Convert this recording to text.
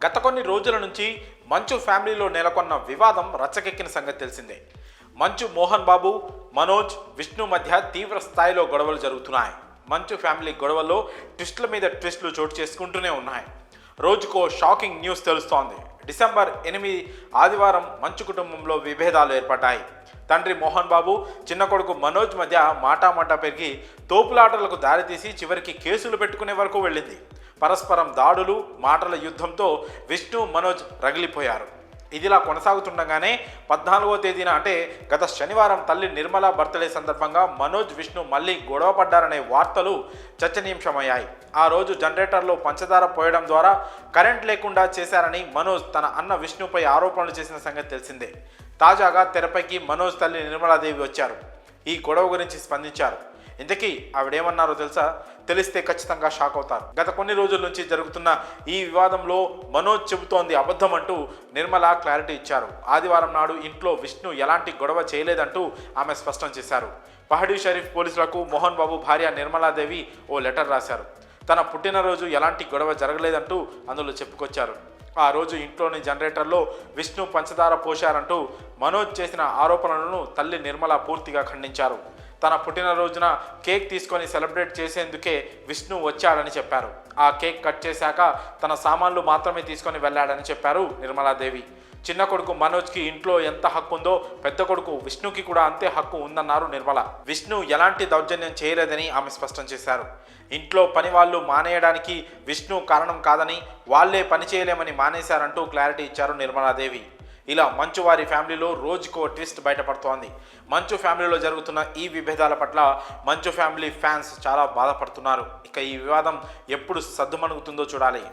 గత కొన్ని రోజుల నుంచి మంచు ఫ్యామిలీలో నెలకొన్న వివాదం రచ్చకెక్కిన సంగతి తెలిసిందే. మంచు మోహన్ బాబు, మనోజ్, విష్ణు మధ్య తీవ్ర స్థాయిలో గొడవలు జరుగుతున్నాయి. మంచు ఫ్యామిలీ గొడవల్లో ట్విస్టుల మీద ట్విస్టులు చోటు చేసుకుంటూనే ఉన్నాయి. రోజుకో షాకింగ్ న్యూస్ తెలుస్తోంది. డిసెంబర్ 8 ఆదివారం మంచు కుటుంబంలో విభేదాలు ఏర్పడ్డాయి. తండ్రి మోహన్ బాబు, చిన్న కొడుకు మనోజ్ మధ్య మాటామాటా పెరిగి తోపులాటలకు దారితీసి చివరికి కేసులు పెట్టుకునే వరకు వెళ్ళింది. పరస్పరం దాడులు, మాటల యుద్ధంతో విష్ణు, మనోజ్ రగిలిపోయారు. ఇదిలా కొనసాగుతుండగానే 14వ తేదీన అంటే గత శనివారం తల్లి నిర్మల బర్త్డే సందర్భంగా మనోజ్, విష్ణు మళ్ళీ గొడవ పడ్డారనే వార్తలు చర్చనీయాంశమయ్యాయి. ఆ రోజు జనరేటర్లో పంచదార పోయడం ద్వారా కరెంట్ లేకుండా చేశారని మనోజ్ తన అన్న విష్ణుపై ఆరోపణలు చేసిన సంగతి తెలిసిందే. తాజాగా తెరపైకి మనోజ్ తల్లి నిర్మలాదేవి వచ్చారు. ఈ గొడవ గురించి స్పందించారు. ఇంతకీ ఆవిడేమన్నారో తెలుసా? తెలిస్తే ఖచ్చితంగా షాక్ అవుతారు. గత కొన్ని రోజుల నుంచి జరుగుతున్న ఈ వివాదంలో మనోజ్ చెబుతోంది అబద్ధం అంటూ నిర్మల క్లారిటీ ఇచ్చారు. ఆదివారం నాడు ఇంట్లో విష్ణు ఎలాంటి గొడవ చేయలేదంటూ ఆమె స్పష్టం చేశారు. పహడీ షరీఫ్ పోలీసులకు మోహన్ బాబు భార్య నిర్మలాదేవి ఓ లెటర్ రాశారు. తన పుట్టినరోజు ఎలాంటి గొడవ జరగలేదంటూ అందులో చెప్పుకొచ్చారు. ఆ రోజు ఇంట్లోని జనరేటర్లో విష్ణు పంచదార పోశారంటూ మనోజ్ చేసిన ఆరోపణలను తల్లి నిర్మల పూర్తిగా ఖండించారు. తన పుట్టినరోజున కేక్ తీసుకొని సెలబ్రేట్ చేసేందుకే విష్ణు వచ్చాడని చెప్పారు. ఆ కేక్ కట్ చేశాక తన సామాన్లు మాత్రమే తీసుకొని వెళ్ళాడని చెప్పారు నిర్మలాదేవి. చిన్న కొడుకు మనోజ్కి ఇంట్లో ఎంత హక్కు ఉందో పెద్ద కొడుకు విష్ణుకి కూడా అంతే హక్కు ఉందన్నారు నిర్మల. విష్ణు ఎలాంటి దౌర్జన్యం చేయలేదని ఆమె స్పష్టం చేశారు. ఇంట్లో పని వాళ్ళు మానేయడానికి విష్ణు కారణం కాదని, వాళ్లే పని చేయలేమని మానేశారంటూ క్లారిటీ ఇచ్చారు నిర్మలాదేవి. ఇలా మంచు వారి ఫ్యామిలీలో రోజుకో ట్విస్ట్ బయటపడుతోంది. మంచు ఫ్యామిలీలో జరుగుతున్న ఈ విభేదాల పట్ల మంచు ఫ్యామిలీ ఫ్యాన్స్ చాలా బాధపడుతున్నారు. ఇక ఈ వివాదం ఎప్పుడు సద్దుమణుగుతుందో చూడాలి.